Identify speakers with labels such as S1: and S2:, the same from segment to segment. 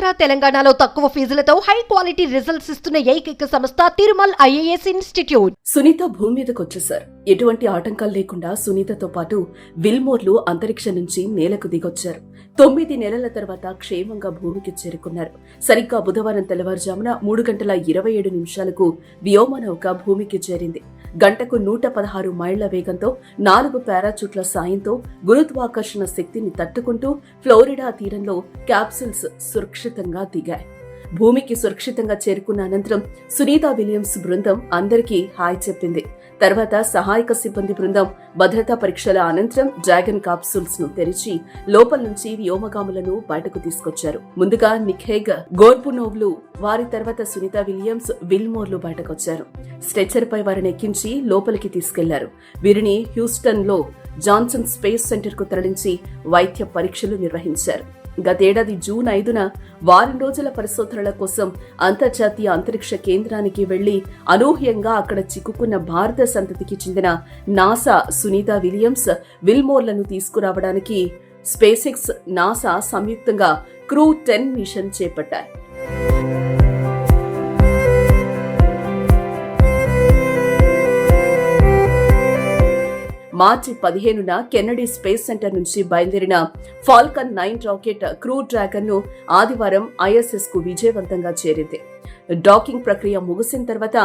S1: ఆంధ్ర తెలంగాణలో తక్కువ ఫీజులతో high quality results ఇస్తున్న ఏకైక సంస్థ తిరుమల్ ఐఏఎస్ ఇన్స్టిట్యూట్.
S2: సునీత భూమి మీదకి వచ్చేశారు. ఎటువంటి ఆటంకాలు లేకుండా సునీతతో పాటు విల్మోర్లు అంతరిక్షం నుంచి నేలకు దిగొచ్చారు. 9 నెలల తర్వాత క్షేమంగా భూమికి చేరుకున్నారు. సరిగ్గా బుధవారం తెల్లవారుజామున 3:27 వ్యోమనౌక భూమికి చేరింది. గంటకు 116 మైళ్ల వేగంతో 4 పారాచూట్ల సాయంతో గురుత్వాకర్షణ శక్తిని తట్టుకుంటూ ఫ్లోరిడా తీరంలో క్యాప్సూల్స్ సురక్షితంగా దిగాయి. భూమికి సురక్షితంగా చేరుకున్న అనంతరం సునీత విలియమ్స్ బృందం అందరికీ హాయ్ చెప్పింది. తర్వాత సహాయక సిబ్బంది బృందం భద్రతా పరీక్షల అనంతరం డ్రాగన్ కాప్సూల్స్ ను తెరిచి లోపల నుంచి వ్యోమగాములను బయటకు తీసుకొచ్చారు. ముందుగా నిఖేగ్ గోర్బునోవ్లు, వారి తర్వాత సునీత విలియమ్స్, విల్మోర్లు బయటకొచ్చారు. స్ట్రెచర్ పై వారిని ఎక్కించి లోపలికి తీసుకెళ్లారు. వీరిని హ్యూస్టన్ లో జాన్సన్ స్పేస్ సెంటర్ కు తరలించి వైద్య పరీక్షలు నిర్వహించారు. గతేడాది జూన్ 5న వారం రోజుల పరిశోధనల కోసం అంతర్జాతీయ అంతరిక్ష కేంద్రానికి వెళ్లి అనూహ్యంగా అక్కడ చిక్కుకున్న భారత సంతతికి చెందిన నాసా సునీత విలియమ్స్, విల్మోర్లను తీసుకురావడానికి స్పేసెక్స్, నాసా సంయుక్తంగా క్రూ 10 మిషన్ చేపట్టాయి. మార్చి 15న కెన్నడీ స్పేస్ సెంటర్ నుంచి బయలుదేరిన ఫాల్కన్ 9 రాకెట్ క్రూ డ్రాగన్ ను ఆదివారం ఐఎస్ఎస్ కు విజయవంతంగా చేరింది. డాకింగ్ ప్రక్రియ ముగిసిన తర్వాత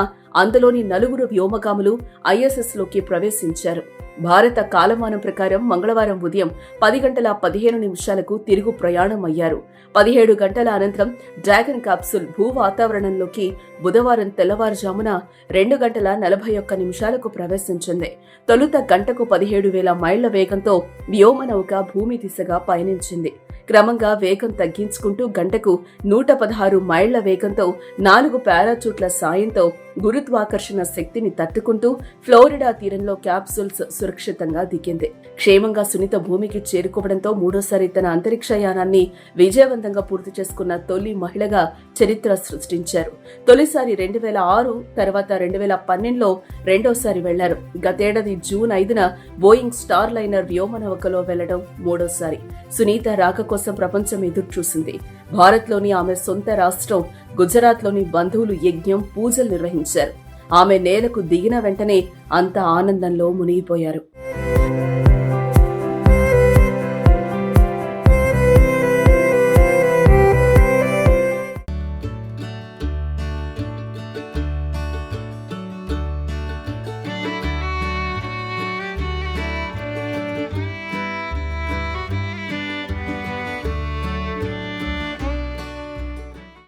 S2: అందులోని 9 వ్యోమగాములు ఐఎస్ఎస్ లోకి ప్రవేశించారు. భారత కాలమానం ప్రకారం మంగళవారం ఉదయం 10:15 తిరుగు ప్రయాణం అయ్యారు. 17 గంటల అనంతరం డ్రాగన్ క్యాప్సూల్ భూ వాతావరణంలోకి బుధవారం తెల్లవారుజామున 2:41 ప్రవేశించింది. తొలుత గంటకు 17,000 మైళ్ల వేగంతో వ్యోమనౌక భూమి దిశగా పయనించింది. క్రమంగా వేగం తగ్గించుకుంటూ గంటకు 116 మైళ్ల వేగంతో 4 పారాచూట్ల సాయంతో గురుత్వాకర్షణ శక్తిని తట్టుకుంటూ ఫ్లోరిడా తీరంలో క్యాప్సూల్స్ సురక్షితంగా దిగింది. క్షేమంగా సునీత భూమికి చేరుకోవడంతో మూడోసారి తన అంతరిక్షయానాన్ని విజయవంతంగా పూర్తి చేసుకున్న తొలి మహిళగా చరిత్ర సృష్టించారు. తొలిసారి 2006, తర్వాత 2012లో రెండోసారి వెళ్లారు. గతేడాది జూన్ 5న బోయింగ్ స్టార్ లైనర్ వ్యోమనౌకలో వెళ్లడం మూడోసారి. సునీత రాక కోసం ప్రపంచం ఎదురు చూసింది. భారత్లోని ఆమె సొంత రాష్ట్రం గుజరాత్లోని బంధువులు యజ్ఞం, పూజలు నిర్వహించారు. ఆమె నేలకు దిగిన వెంటనే అంత ఆనందంలో మునిగిపోయారు.